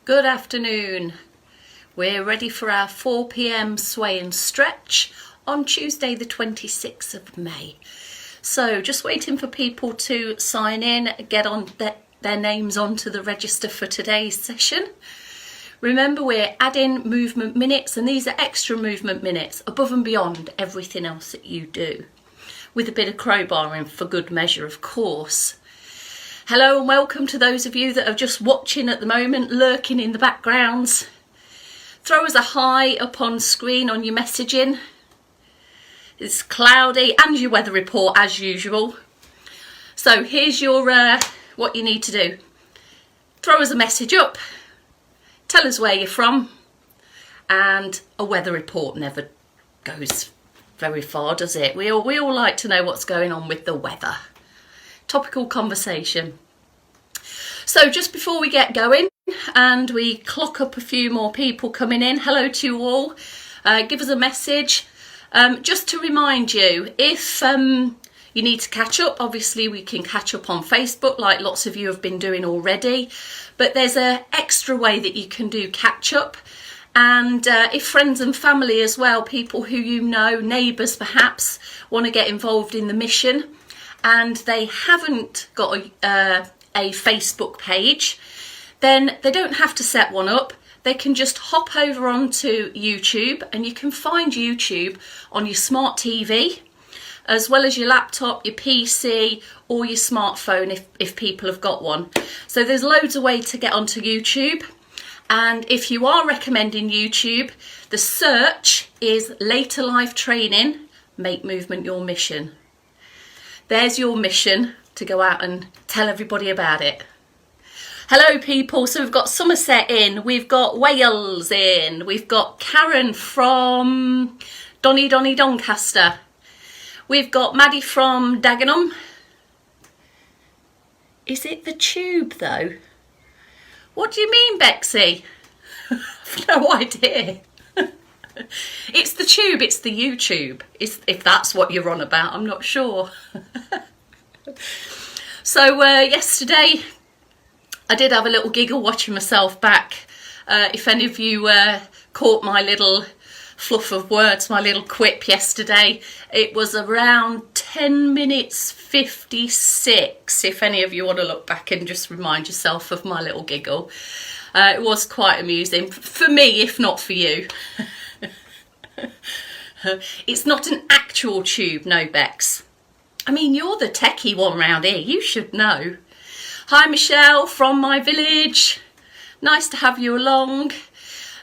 Good afternoon. We're ready for our 4 p.m. sway and stretch on Tuesday the 26th of May. So just waiting for people to sign in, get on their names onto the register for today's session. Remember, we're adding movement minutes, and these are extra movement minutes above and beyond everything else that you do, with a bit of crowbarring for good measure, of course. Hello and welcome to those of you that are just watching at the moment, lurking in the backgrounds. Throw us a hi up on screen on your messaging. It's cloudy, and your weather report as usual. So here's your what you need to do. Throw us a message up. Tell us where you're from. And a weather report never goes very far, does it? We all like to know what's going on with the weather. Topical conversation. So just before we get going and we clock up a few more people coming in, hello to you all. Give us a message. Just to remind you, if you need to catch up, obviously we can catch up on Facebook like lots of you have been doing already, but there's an extra way that you can do catch up. And if friends and family as well, people who you know, neighbours perhaps, want to get involved in the mission and they haven't got a Facebook page, then they don't have to set one up. They can just hop over onto YouTube, and you can find YouTube on your smart TV as well as your laptop, your PC or your smartphone if people have got one. So there's loads of ways to get onto YouTube. And if you are recommending YouTube, the search is Later Life Training, Make Movement Your Mission. There's your mission to go out and tell everybody about it. Hello people, so we've got Somerset in, we've got Wales in, we've got Karen from Doncaster, we've got Maddie from Dagenham. Is it the tube though? What do you mean, Bexy? I've no idea. It's the tube, it's the YouTube, if that's what you're on about, I'm not sure. So yesterday I did have a little giggle watching myself back. If any of you caught my little fluff of words, my little quip yesterday, it was around 10 minutes 56, if any of you want to look back and just remind yourself of my little giggle. It was quite amusing, for me if not for you. It's not an actual tube, no Bex. I mean, you're the techie one round here, you should know. Hi Michelle from my village, nice to have you along.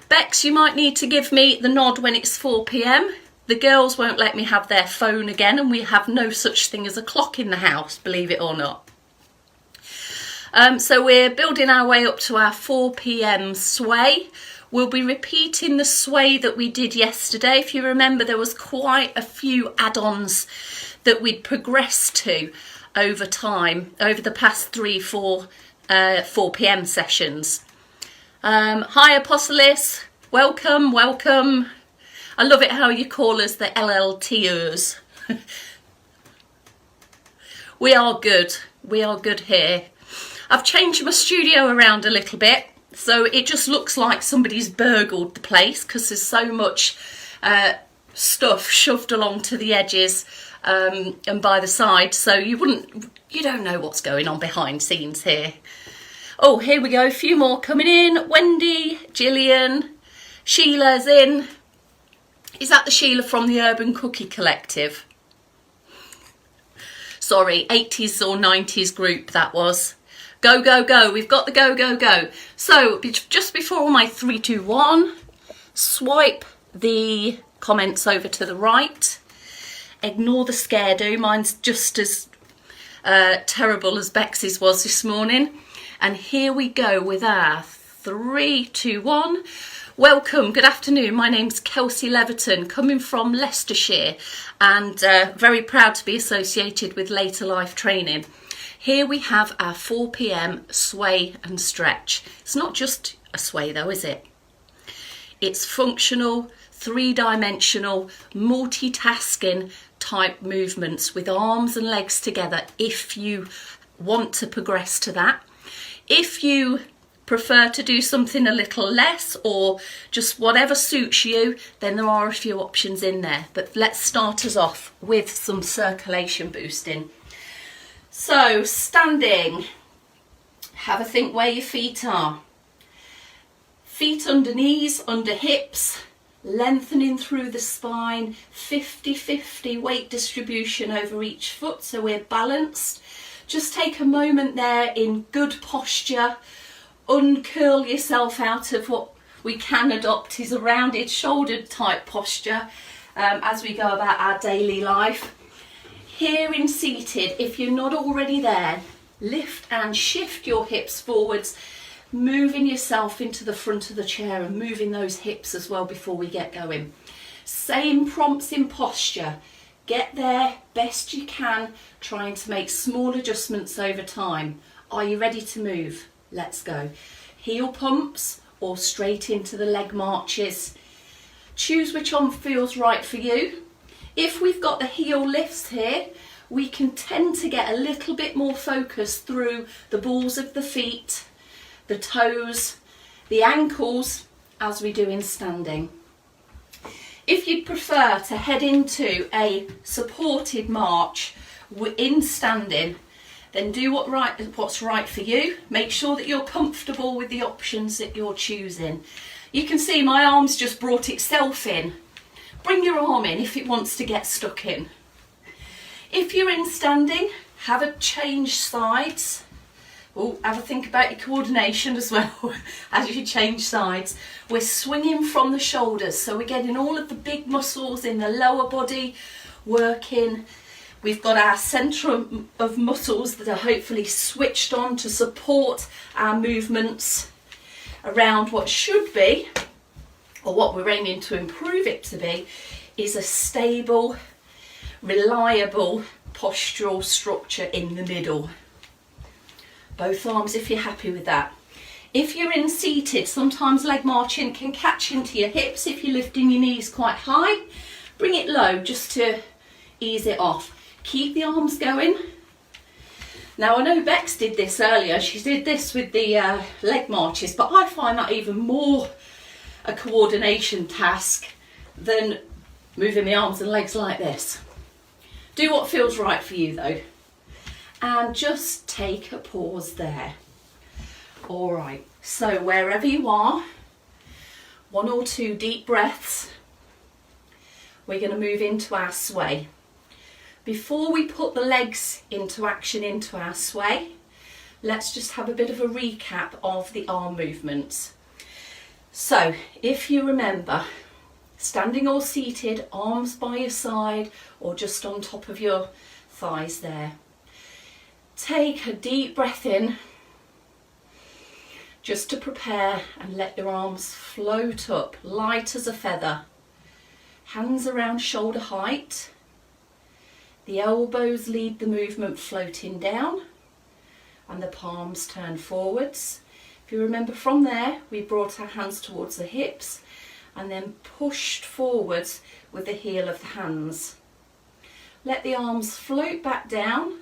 Bex, you might need to give me the nod when it's 4 p.m. The girls won't let me have their phone again, and we have no such thing as a clock in the house, believe it or not. So we're building our way up to our 4 p.m. sway. We'll be repeating the sway that we did yesterday. If you remember, there was quite a few add-ons that we'd progressed to over time, over the past 4 p.m. sessions. Hi Apostolis, welcome. I love it how you call us the LLTers. We are good here. I've changed my studio around a little bit, so it just looks like somebody's burgled the place because there's so much stuff shoved along to the edges and by the side, so you don't know what's going on behind scenes here. Oh, here we go, a few more coming in. Wendy, Gillian, Sheila's in. Is that the Sheila from the Urban Cookie Collective? Sorry, 80s or 90s group that was. Go, go, go. We've got the go, go, go. So just before my 3, 2, 1, swipe the comments over to the right. Ignore the scare do. Mine's just as terrible as Bex's was this morning. And here we go with our 3, 2, 1. Welcome, good afternoon. My name's Kelsey Leverton, coming from Leicestershire, and very proud to be associated with Later Life Training. Here we have our 4 p.m. sway and stretch. It's not just a sway though, is it? It's functional, three-dimensional, multitasking type movements with arms and legs together if you want to progress to that. If you prefer to do something a little less or just whatever suits you, then there are a few options in there. But let's start us off with some circulation boosting. So standing, have a think where your feet are. Feet under knees, under hips, lengthening through the spine, 50-50 weight distribution over each foot so we're balanced. Just take a moment there in good posture, uncurl yourself out of what we can adopt is a rounded shouldered type posture as we go about our daily life. Here in seated, if you're not already there, lift and shift your hips forwards, moving yourself into the front of the chair and moving those hips as well before we get going. Same prompts in posture. Get there best you can, trying to make small adjustments over time. Are you ready to move? Let's go. Heel pumps or straight into the leg marches. Choose which one feels right for you. If we've got the heel lifts here, we can tend to get a little bit more focus through the balls of the feet, the toes, the ankles, as we do in standing. If you'd prefer to head into a supported march in standing, then do what's right for you. Make sure that you're comfortable with the options that you're choosing. You can see my arm's just brought itself in. Bring your arm in if it wants to get stuck in. If you're in standing, have a change sides. Oh, have a think about your coordination as well as you change sides. We're swinging from the shoulders, so we're getting all of the big muscles in the lower body working. We've got our centre of muscles that are hopefully switched on to support our movements around what should be, or what we're aiming to improve it to be, is a stable, reliable postural structure in the middle. Both arms if you're happy with that. If you're in seated, sometimes leg marching can catch into your hips if you're lifting your knees quite high. Bring it low just to ease it off. Keep the arms going. Now I know Bex did this earlier, she did this with the leg marches, but I find that even more a coordination task than moving my arms and legs like this. Do what feels right for you though. And just take a pause there. All right, so wherever you are, 1 or 2 deep breaths. We're going to move into our sway. Before we put the legs into action into our sway, let's just have a bit of a recap of the arm movements. So if you remember, standing or seated, arms by your side or just on top of your thighs there. Take a deep breath in, just to prepare, and let your arms float up, light as a feather. Hands around shoulder height. The elbows lead the movement floating down, and the palms turn forwards. If you remember from there, we brought our hands towards the hips and then pushed forwards with the heel of the hands. Let the arms float back down.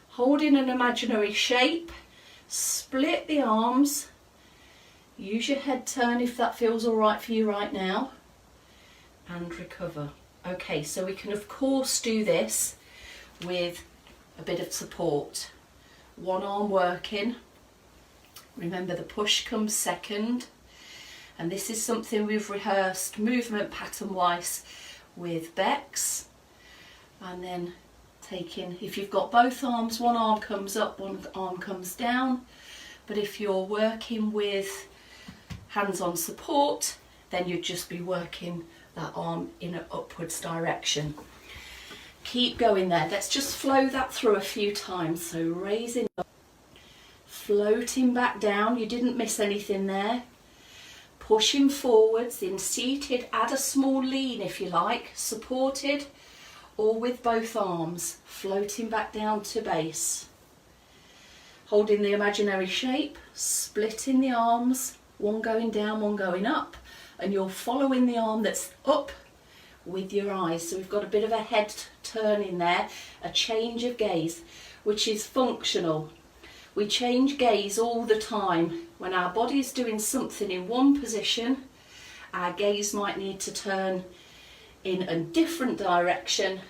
Hold in an imaginary shape, split the arms, use your head turn if that feels all right for you right now, and recover. Okay, so we can of course do this with a bit of support. One arm working. Remember the push comes second, and this is something we've rehearsed movement pattern wise with Bex, and then taking, if you've got both arms, one arm comes up, one arm comes down. But if you're working with hands on support, then you'd just be working that arm in an upwards direction. Keep going there. Let's just flow that through a few times. So raising up, floating back down. You didn't miss anything there. Pushing forwards in seated, add a small lean if you like, supported, or with both arms, floating back down to base. Holding the imaginary shape, splitting the arms, one going down, one going up, and you're following the arm that's up with your eyes. So we've got a bit of a head turn in there, a change of gaze, which is functional. We change gaze all the time. When our body is doing something in one position, our gaze might need to turn in a different direction.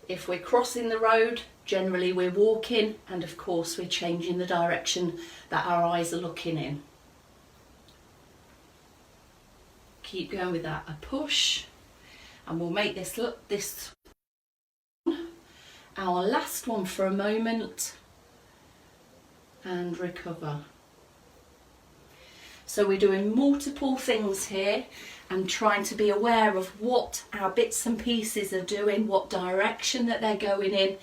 If we're crossing the road, generally we're walking, and of course we're changing the direction that our eyes are looking in. Keep going with that, a push, and we'll make this our last one for a moment, and recover. So we're doing multiple things here and trying to be aware of what our bits and pieces are doing, what direction that they're going in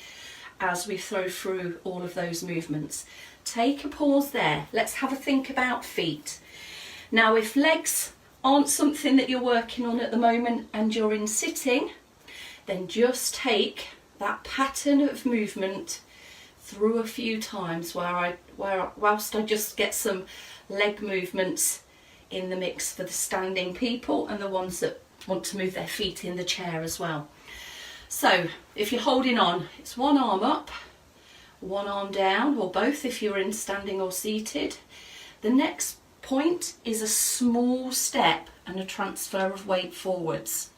as we throw through all of those movements. Take a pause there. Let's have a think about feet. Now, if legs aren't something that you're working on at the moment and you're in sitting, then just take that pattern of movement through a few times whilst I just get some leg movements in the mix for the standing people and the ones that want to move their feet in the chair as well. So if you're holding on, it's one arm up, one arm down, or both if you're in standing or seated. The next point is a small step and a transfer of weight forwards.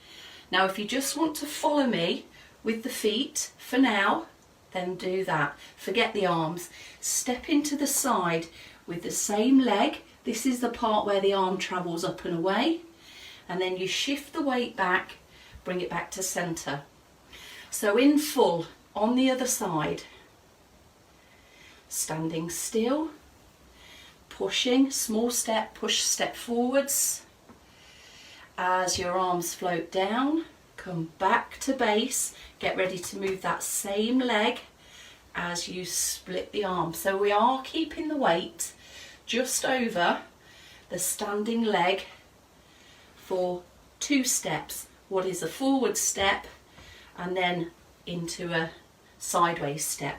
Now if you just want to follow me with the feet for now, then do that. Forget the arms. Step into the side with the same leg. This is the part where the arm travels up and away, and then you shift the weight back, bring it back to centre. So in full on the other side, standing still, pushing, small step, push step forwards. As your arms float down, come back to base, get ready to move that same leg as you split the arm. So we are keeping the weight just over the standing leg for 2 steps. What is a forward step and then into a sideways step.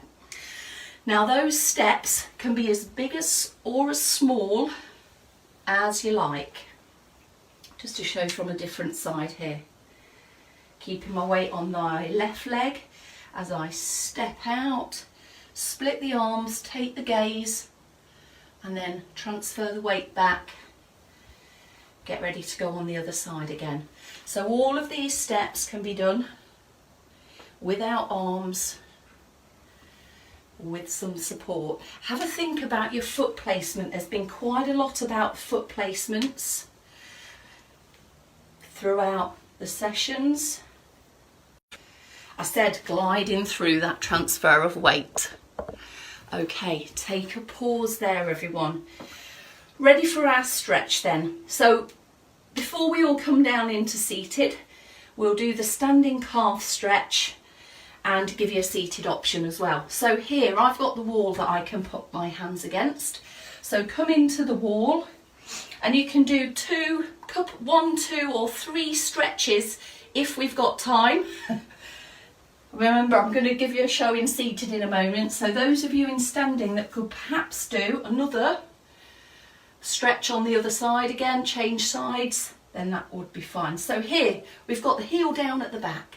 Now those steps can be as big as or as small as you like. Just to show from a different side here. Keeping my weight on my left leg as I step out, split the arms, take the gaze, and then transfer the weight back. Get ready to go on the other side again. So all of these steps can be done without arms, with some support. Have a think about your foot placement. There's been quite a lot about foot placements throughout the sessions. I said gliding through that transfer of weight. Okay, take a pause there, everyone. Ready for our stretch then. So before we all come down into seated, we'll do the standing calf stretch and give you a seated option as well. So here I've got the wall that I can put my hands against. So come into the wall and you can do 1, 2 or 3 stretches if we've got time. Remember, I'm going to give you a show in seated in a moment, so those of you in standing that could perhaps do another stretch on the other side again, change sides, then that would be fine. So here we've got the heel down at the back,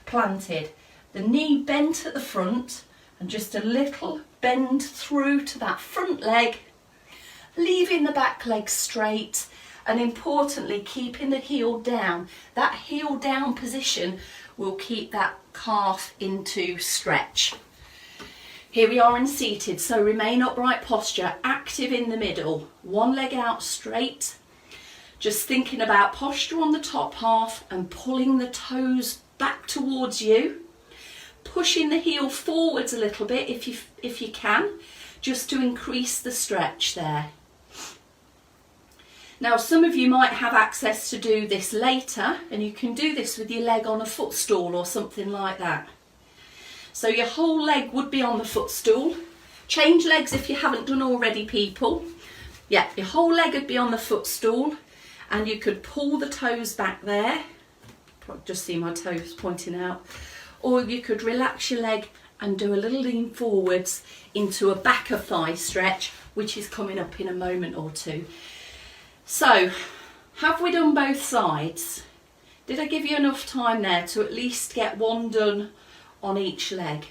planted, the knee bent at the front, and just a little bend through to that front leg, leaving the back leg straight, and importantly keeping the heel down. That heel down position will keep that calf into stretch. Here we are in seated, so remain upright posture, active in the middle, one leg out straight, just thinking about posture on the top half and pulling the toes back towards you, pushing the heel forwards a little bit if you can, just to increase the stretch there. Now some of you might have access to do this later, and you can do this with your leg on a footstool or something like that. So your whole leg would be on the footstool. Change legs if you haven't done already, people. Yeah, your whole leg would be on the footstool and you could pull the toes back there. Just see my toes pointing out. Or you could relax your leg and do a little lean forwards into a back of thigh stretch, which is coming up in a moment or two. So, have we done both sides? Did I give you enough time there to at least get one done on each leg?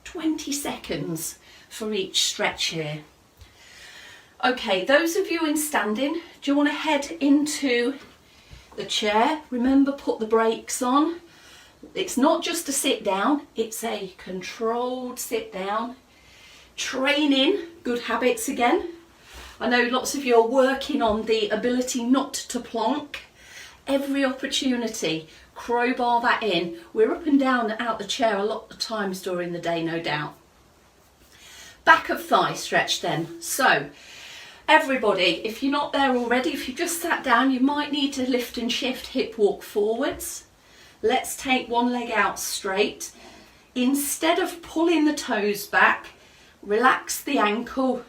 20 seconds for each stretch here. Okay, those of you in standing, do you want to head into the chair? Remember, put the brakes on. It's not just a sit down, it's a controlled sit down. Training good habits again. I know lots of you are working on the ability not to plonk. Every opportunity, crowbar that in. We're up and down out the chair a lot of times during the day, no doubt. Back of thigh stretch then. So everybody, if you're not there already, if you just sat down, you might need to lift and shift, hip walk forwards. Let's take one leg out straight. Instead of pulling the toes back, relax the ankle,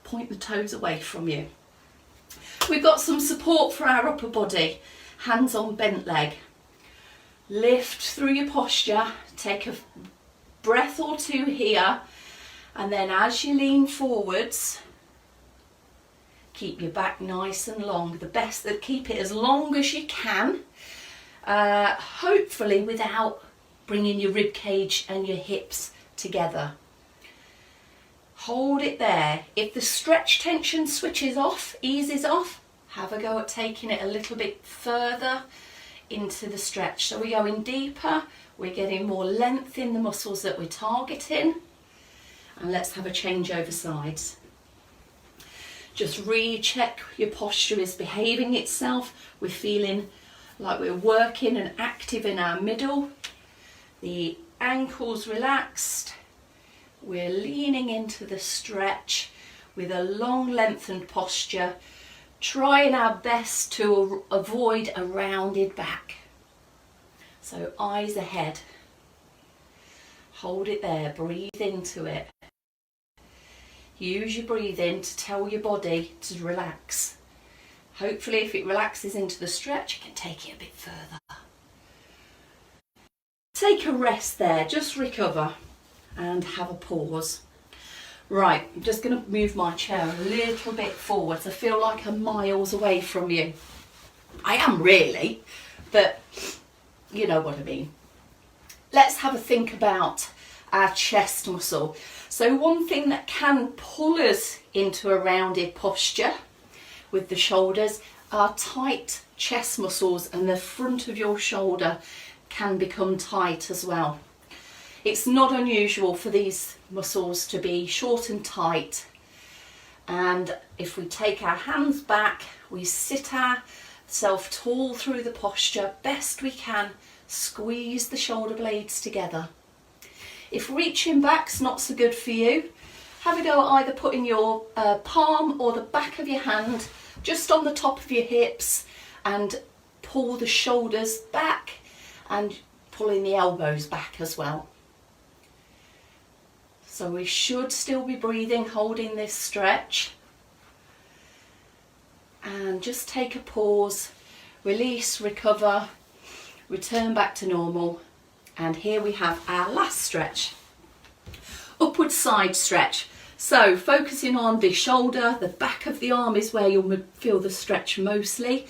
point the toes away from you. We've got some support for our upper body, hands on bent leg. Lift through your posture, take a breath or two here, and then as you lean forwards, keep your back nice and long. The best that keep it as long as you can, hopefully without bringing your rib cage and your hips together. Hold it there. If the stretch tension switches off, eases off, have a go at taking it a little bit further into the stretch. So we're going deeper, we're getting more length in the muscles that we're targeting. And let's have a change over sides. Just recheck your posture is behaving itself. We're feeling like we're working and active in our middle. The ankles relaxed. We're leaning into the stretch with a long lengthened posture, trying our best to avoid a rounded back. So eyes ahead. Hold it there, breathe into it. Use your breathing to tell your body to relax. Hopefully if it relaxes into the stretch, you can take it a bit further. Take a rest there, just recover and have a pause. Right, I'm just going to move my chair a little bit forwards. I feel like I'm miles away from you. I am really, but you know what I mean. Let's have a think about our chest muscle. So one thing that can pull us into a rounded posture with the shoulders are tight chest muscles, and the front of your shoulder can become tight as well. It's not unusual for these muscles to be short and tight, and if we take our hands back, we sit ourselves tall through the posture best we can, squeeze the shoulder blades together. If reaching back's not so good for you, have a go at either putting your palm or the back of your hand just on the top of your hips and pull the shoulders back and pulling the elbows back as well. So we should still be breathing, holding this stretch. And just take a pause, release, recover, return back to normal. And here we have our last stretch. Upward side stretch. So focusing on the shoulder, the back of the arm is where you'll feel the stretch mostly.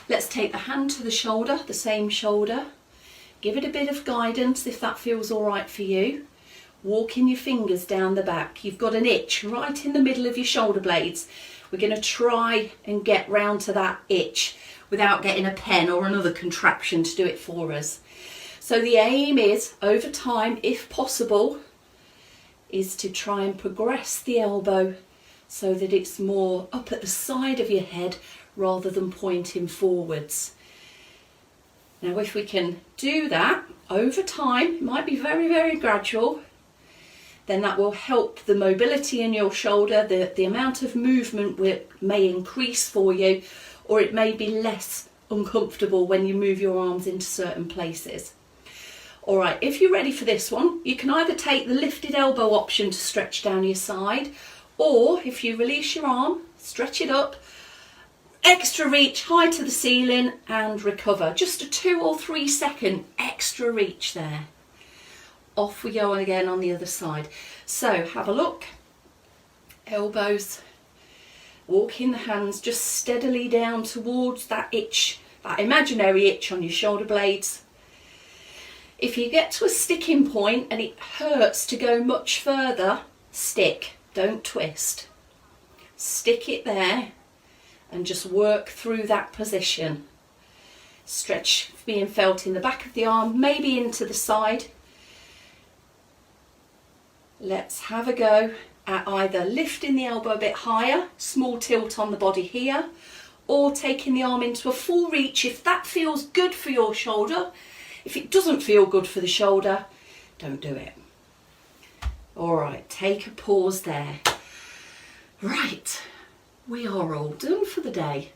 Let's take the hand to the shoulder, the same shoulder. Give it a bit of guidance if that feels all right for you. Walking your fingers down the back. You've got an itch right in the middle of your shoulder blades. We're going to try and get round to that itch without getting a pen or another contraption to do it for us. So the aim is, over time, if possible, is to try and progress the elbow so that it's more up at the side of your head rather than pointing forwards. Now if we can do that over time, it might be very, very gradual, then that will help the mobility in your shoulder, the amount of movement may increase for you, or it may be less uncomfortable when you move your arms into certain places. All right, if you're ready for this one, you can either take the lifted elbow option to stretch down your side, or if you release your arm, stretch it up, extra reach high to the ceiling and recover. Just a 2 or 3 second extra reach there. Off we go again on the other side. So have a look, elbows, walking the hands just steadily down towards that itch, that imaginary itch on your shoulder blades. If you get to a sticking point and it hurts to go much further, stick, don't twist. Stick it there and just work through that position. Stretch being felt in the back of the arm, maybe into the side. Let's have a go at either lifting the elbow a bit higher, small tilt on the body here, or taking the arm into a full reach if that feels good for your shoulder. If it doesn't feel good for the shoulder, don't do it. All right, take a pause there. Right, we are all done for the day.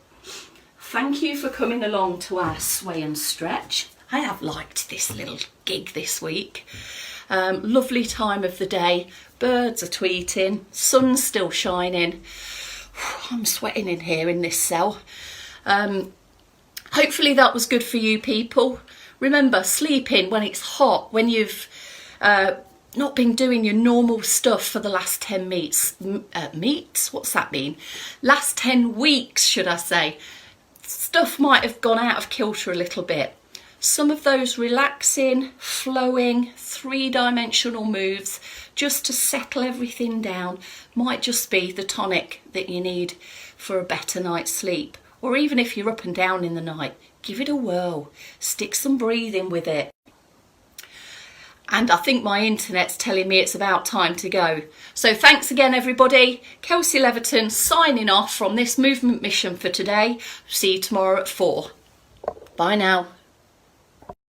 Thank you for coming along to our sway and stretch. I have liked this little gig this week. Lovely time of the day. Birds are tweeting, sun's still shining. I'm sweating in here in this cell. Hopefully that was good for you people. Remember, sleeping when it's hot, when you've not been doing your normal stuff for the last 10 meets? What's that mean? Last 10 weeks, should I say. Stuff might have gone out of kilter a little bit. Some of those relaxing, flowing, three-dimensional moves just to settle everything down might just be the tonic that you need for a better night's sleep. Or even if you're up and down in the night, give it a whirl. Stick some breathing with it. And I think my internet's telling me it's about time to go. So thanks again, everybody. Kelsey Leverton signing off from this movement mission for today. See you tomorrow at 4. Bye now.